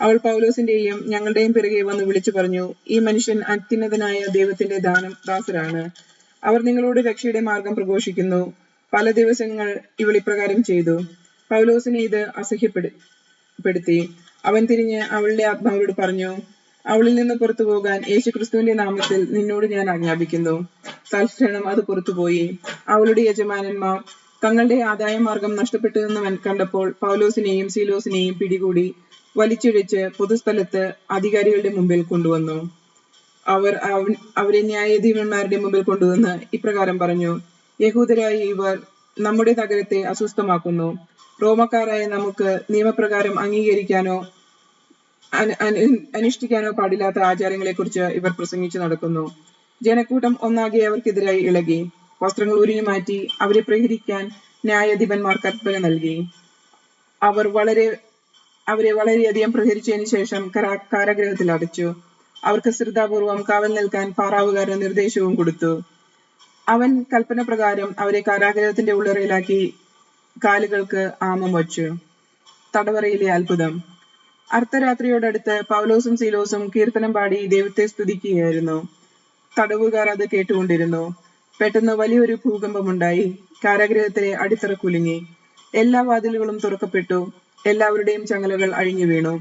അവൾ പൗലോസിന്റെയും ഞങ്ങളുടെയും പിറകെ വന്ന് വിളിച്ചു പറഞ്ഞു, ഈ മനുഷ്യൻ അത്യുന്നതനായ ദൈവത്തിന്റെ ദാസരാണ്. അവർ നിങ്ങളോട് രക്ഷയുടെ മാർഗം പ്രഘോഷിക്കുന്നു. പല ദിവസങ്ങൾ ഇവൾ ഇപ്രകാരം ചെയ്തു. പൗലോസിനെ ഇത് അസഹ്യപ്പെടുത്തി. അവൻ തിരിഞ്ഞ് അവളുടെ ആത്മാവോട് പറഞ്ഞു, അവളിൽ നിന്ന് പുറത്തു പോകാൻ യേശുക്രിസ്തുവിന്റെ നാമത്തിൽ നിന്നോട് ഞാൻ ആജ്ഞാപിക്കുന്നു. തൽക്ഷണം അത് പുറത്തുപോയി. അവളുടെ യജമാനന്മാർ തങ്ങളുടെ ആദായമാർഗം നഷ്ടപ്പെട്ടുവെന്ന് കണ്ടപ്പോൾ പൗലോസിനെയും സീലോസിനെയും പിടികൂടി വലിച്ചിഴച്ച് പൊതുസ്ഥലത്ത് അധികാരികളുടെ മുമ്പിൽ കൊണ്ടുവന്നു. അവർ അവരെ ന്യായാധിപന്മാരുടെ മുമ്പിൽ കൊണ്ടുവന്ന് ഇപ്രകാരം പറഞ്ഞു: യഹൂദരായ ഇവർ നമ്മുടെ നഗരത്തെ അസ്വസ്ഥമാക്കുന്നു. റോമക്കാരായ നമുക്ക് നിയമപ്രകാരം അംഗീകരിക്കാനോ അനുഷ്ഠിക്കാനോ പാടില്ലാത്ത ആചാരങ്ങളെക്കുറിച്ച് ഇവർ പ്രസംഗിച്ചു നടക്കുന്നു. ജനക്കൂട്ടം ഒന്നാകെ അവർക്കെതിരായി ഇളകി. വസ്ത്രങ്ങൾ ഉരിഞ്ഞു മാറ്റി അവരെ പ്രഹരിക്കാൻ ന്യായാധിപന്മാർ കൽപ്പന നൽകി. അവരെ വളരെയധികം പ്രഹരിച്ചതിനു ശേഷം കാരാഗൃഹത്തിൽ അടച്ചു. അവർക്ക് ശ്രദ്ധാപൂർവം കാവൽ നിൽക്കാൻ പാറാവുകാരന് നിർദ്ദേശവും കൊടുത്തു. അവൻ കൽപ്പന പ്രകാരം അവരെ കാരാഗൃഹത്തിന്റെ ഉള്ളറയിലാക്കി കാലുകൾക്ക് ആമം വച്ചു. തടവറയിലെ അത്ഭുതം. അർദ്ധരാത്രിയോടടുത്ത് പൗലോസും സീലോസും കീർത്തനം പാടി ദൈവത്തെ സ്തുതിക്കുകയായിരുന്നു. തടവുകാർ അത് കേട്ടുകൊണ്ടിരുന്നു. പെട്ടെന്ന് വലിയൊരു ഭൂകമ്പമുണ്ടായി. കാരാഗൃഹത്തിലെ അടിത്തറ കുലുങ്ങി. എല്ലാ വാതിലുകളും തുറക്കപ്പെട്ടു. എല്ലാവരുടെയും ചങ്ങലകൾ അഴിഞ്ഞു വീണു.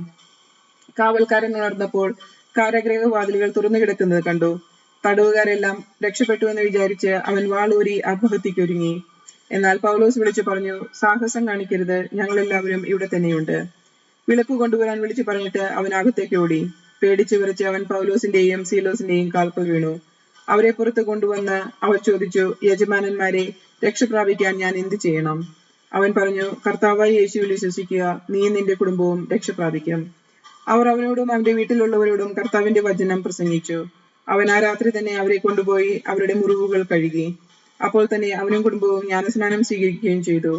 കാവൽക്കാരൻ ഉണർന്നപ്പോൾ കാരാഗൃഹ വാതിലുകൾ തുറന്നു കിടക്കുന്നത് കണ്ടു. തടവുകാരെല്ലാം രക്ഷപ്പെട്ടുവെന്ന് വിചാരിച്ച് അവൻ വാളൂരി ആത്മഹത്യക്കൊരുങ്ങി. എന്നാൽ പൗലോസ് വിളിച്ചു പറഞ്ഞു: സാഹസം കാണിക്കരുത്, ഞങ്ങളെല്ലാവരും ഇവിടെ തന്നെയുണ്ട്. വിളക്ക് കൊണ്ടുവരാൻ വിളിച്ചു പറഞ്ഞിട്ട് അവൻ അകത്തേക്ക് ഓടി. പേടിച്ചു വിറച്ച് അവൻ പൗലോസിന്റെയും സീലോസിന്റെയും കാൽക്കൽ വീണു. അവരെ പുറത്ത് കൊണ്ടുവന്ന് അവർ ചോദിച്ചു: യജമാനന്മാരെ, രക്ഷ പ്രാപിക്കാൻ ഞാൻ എന്ത് ചെയ്യണം? അവൻ പറഞ്ഞു: കർത്താവായ യേശുവിൽ വിശ്വസിക്കുക, നീയും നിന്റെ കുടുംബവും രക്ഷ പ്രാപിക്കും. അവർ അവനോടും അവന്റെ വീട്ടിലുള്ളവരോടും കർത്താവിന്റെ വചനം പ്രസംഗിച്ചു. അവൻ ആ രാത്രി തന്നെ അവരെ കൊണ്ടുപോയി അവരുടെ മുറിവുകൾ കഴുകി. അപ്പോൾ തന്നെ അവനും കുടുംബവും ജ്ഞാനസ്നാനം സ്വീകരിക്കുകയും ചെയ്തു.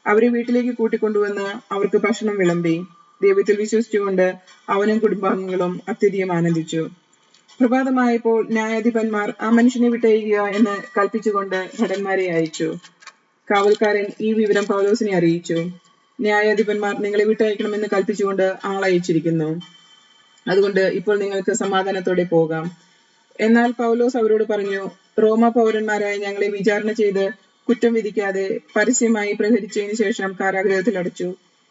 അവരെ വീട്ടിലേക്ക് കൂട്ടിക്കൊണ്ടുവന്ന് അവർക്ക് ഭക്ഷണം വിളമ്പി. ദൈവത്തിൽ വിശ്വസിച്ചുകൊണ്ട് അവനും കുടുംബാംഗങ്ങളും അത്യധികം ആനന്ദിച്ചു. പ്രഭാതമായപ്പോൾ ന്യായാധിപന്മാർ ആ മനുഷ്യനെ വിട്ടയക്കുക എന്ന് കൽപ്പിച്ചുകൊണ്ട് ഭടന്മാരെ അയച്ചു. കാവൽക്കാരൻ ഈ വിവരം പൗലോസിനെ അറിയിച്ചു. ന്യായാധിപന്മാർ നിങ്ങളെ വിട്ടയക്കണമെന്ന് കൽപ്പിച്ചുകൊണ്ട് ആളയച്ചിരിക്കുന്നു. അതുകൊണ്ട് ഇപ്പോൾ നിങ്ങൾക്ക് സമാധാനത്തോടെ പോകാം. എന്നാൽ പൗലോസ് അവരോട് പറഞ്ഞു: റോമ പൗരന്മാരായ ഞങ്ങളെ വിചാരണ ചെയ്ത് കുറ്റം വിധിക്കാതെ പരസ്യമായി പ്രഹരിച്ചതിനു ശേഷം കാരാഗൃഹത്തിൽ അടച്ചു.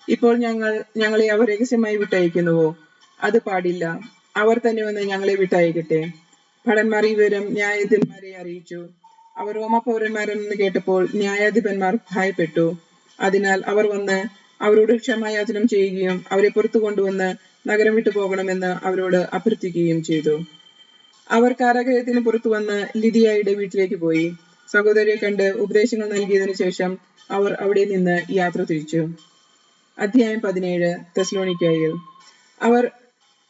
ഇപ്പോൾ ഞങ്ങളെ അവർ രഹസ്യമായി വിട്ടയക്കുന്നുവോ? അത് പാടില്ല. അവർ തന്നെ വന്ന് ഞങ്ങളെ വിട്ടയക്കട്ടെ. ഭടന്മാർ ഈ വിവരം ന്യായാധിപന്മാരെ അറിയിച്ചു. അവർ റോമ പൗരന്മാരെന്ന് കേട്ടപ്പോൾ ന്യായാധിപന്മാർ ഭയപ്പെട്ടു. അതിനാൽ അവർ വന്ന് അവരോട് ക്ഷമായാചനം ചെയ്യുകയും അവരെ പുറത്തു കൊണ്ടുവന്ന് നഗരം വിട്ടു പോകണമെന്ന് അവരോട് അഭ്യർത്ഥിക്കുകയും ചെയ്തു. അവർ കാരാഗൃഹത്തിന് പുറത്തു വന്ന് ലിദിയായുടെ വീട്ടിലേക്ക് പോയി. സഹോദരരെ കണ്ട് ഉപദേശങ്ങൾ നൽകിയതിനു ശേഷം അവർ അവിടെ നിന്ന് യാത്ര തിരിച്ചു. അധ്യായം 17. തെസ്സലോനിക്കയിൽ. അവർ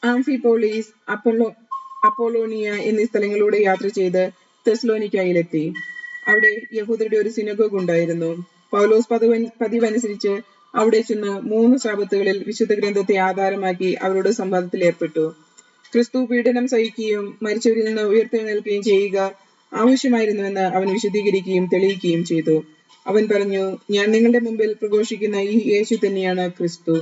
ആംഫിപോളീസ്, അപ്പോളോണിയ എന്നീ സ്ഥലങ്ങളിലൂടെ യാത്ര ചെയ്ത് തെസ്സലോനിക്കയിലെത്തി. അവിടെ യഹൂദരുടെ ഒരു സിനഗോഗ് ഉണ്ടായിരുന്നു. പൗലോസ് പതിവനുസരിച്ച് അവിടെ ചെന്ന് 3 ശബ്ബത്തുകളിൽ വിശുദ്ധ ഗ്രന്ഥത്തെ ആധാരമാക്കി അവരോട് സംവാദത്തിൽ ഏർപ്പെട്ടു. ക്രിസ്തു പീഡനം സഹിക്കുകയും മരിച്ചവരിൽ നിന്ന് ഉയർത്തെഴുന്നേൽക്കുകയും ചെയ്യുക ആവശ്യമായിരുന്നുവെന്ന് അവൻ വിശദീകരിക്കുകയും തെളിയിക്കുകയും ചെയ്തു. അവൻ പറഞ്ഞു: ഞാൻ നിങ്ങളുടെ മുമ്പിൽ പ്രഘോഷിക്കുന്ന ഈ യേശു തന്നെയാണ് ക്രിസ്തു.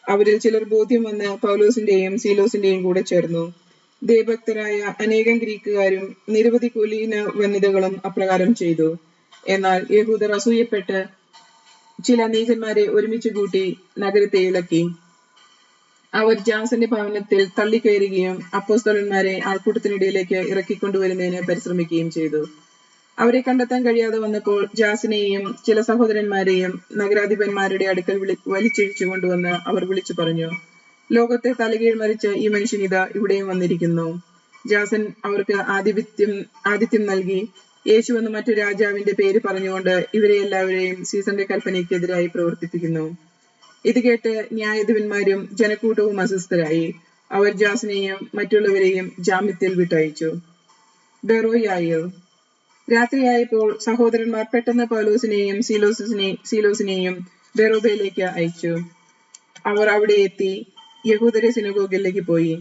അവരിൽ ചിലർ ബോധ്യം വന്ന് പൗലോസിന്റെയും സീലോസിന്റെയും കൂടെ ചേർന്നു. ദൈവഭക്തരായ അനേകം ഗ്രീക്കുകാരും നിരവധി കുലീന വനിതകളും അപ്രകാരം ചെയ്തു. എന്നാൽ യഹൂദർ അസൂയപ്പെട്ട് ചില നീചന്മാരെ ഒരുമിച്ച് കൂട്ടി നഗരത്തെ ഇളക്കി. അവർ ജാസന്റെ ഭവനത്തിൽ തള്ളിക്കയറുകയും അപ്പോസ്തലന്മാരെ ആൾക്കൂട്ടത്തിനിടയിലേക്ക് ഇറക്കിക്കൊണ്ടുവരുന്നതിന് പരിശ്രമിക്കുകയും ചെയ്തു. അവരെ കണ്ടെത്താൻ കഴിയാതെ വന്നപ്പോൾ ജാസിനെയും ചില സഹോദരന്മാരെയും നഗരാധിപന്മാരുടെ അടുക്കൽ വലിച്ചിഴിച്ചു കൊണ്ടുവന്ന് അവർ വിളിച്ചു പറഞ്ഞു: ലോകത്തെ തലകീഴ് മറിച്ച് ഈ മനുഷ്യൻ ഇതാ ഇവിടെയും വന്നിരിക്കുന്നു. ജാസൻ അവർക്ക് ആതിഥ്യം നൽകി യേശു എന്ന മറ്റു രാജാവിന്റെ പേര് പറഞ്ഞുകൊണ്ട് ഇവരെ എല്ലാവരെയും സീസറിന്റെ കൽപ്പനയ്ക്കെതിരായി പ്രവർത്തിപ്പിക്കുന്നു. ഇത് കേട്ട് ന്യായാധിപന്മാരും ജനക്കൂട്ടവും അസ്വസ്ഥരായി. അവർ ജാസിനെയും മറ്റുള്ളവരെയും ജാമ്യത്തിൽ വിട്ടയച്ചു. ബെറോയായിൽ. രാത്രിയായപ്പോൾ സഹോദരന്മാർ പെട്ടെന്ന് പൗലോസിനെയും സീലോസിനെയും ബെറോബയിലേക്ക് അയച്ചു. അവർ അവിടെ എത്തി യഹൂദരെ സിനഗോഗിലേക്ക് പോയി.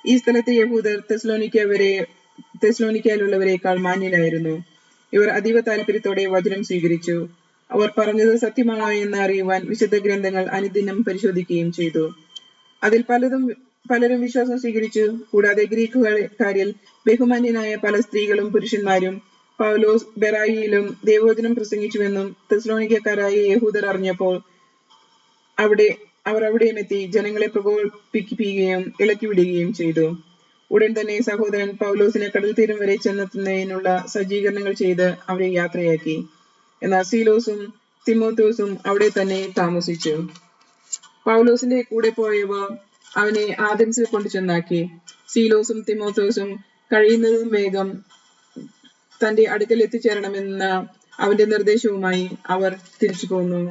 ഈ സ്ഥലത്തെ യഹൂദർ തെസ്സലോനിക്കയിലുള്ളവരെക്കാൾ മാന്യരായിരുന്നു. ഇവർ അതീവ താല്പര്യത്തോടെ വചനം സ്വീകരിച്ചു. അവർ പറഞ്ഞത് സത്യമാണോ എന്ന് അറിയുവാൻ വിശുദ്ധ ഗ്രന്ഥങ്ങൾ അനുദിനം പരിശോധിക്കുകയും ചെയ്തു. അതിൽ പലരും വിശ്വാസം സ്വീകരിച്ചു. കൂടാതെ ഗ്രീക്കുകാരിൽ ബഹുമാന്യനായ പല സ്ത്രീകളും പുരുഷന്മാരും പൗലോസ് ബെറായിയിലും ദൈവവചനം പ്രസംഗിച്ചുവെന്നും തെസ്സലോനിക്കക്കാരായ യഹൂദർ അറിഞ്ഞപ്പോൾ അവർ അവിടെയും എത്തി ജനങ്ങളെ പ്രകോപിപ്പിക്കുകയും ഇളക്കിവിടുകയും ചെയ്തു. ഉടൻ തന്നെ സഹോദരൻ പൗലോസിനെ കടൽ തീരം വരെ ചെന്നെത്തുന്നതിനുള്ള സജ്ജീകരണങ്ങൾ ചെയ്ത് അവരെ യാത്രയാക്കി. എന്നാൽ സീലോസും തിമോഥെയോസും അവിടെ തന്നെ താമസിച്ചു. പൗലോസിന്റെ കൂടെ പോയവർ അവനെ ആഥൻസിൽ കൊണ്ടുചെന്നാക്കി. സീലോസും തിമോഥെയോസും കഴിയുന്നതും വേഗം തന്റെ അടുക്കൽ എത്തിച്ചേരണമെന്ന അവന്റെ നിർദ്ദേശവുമായി അവർ തിരിച്ചു പോന്നു.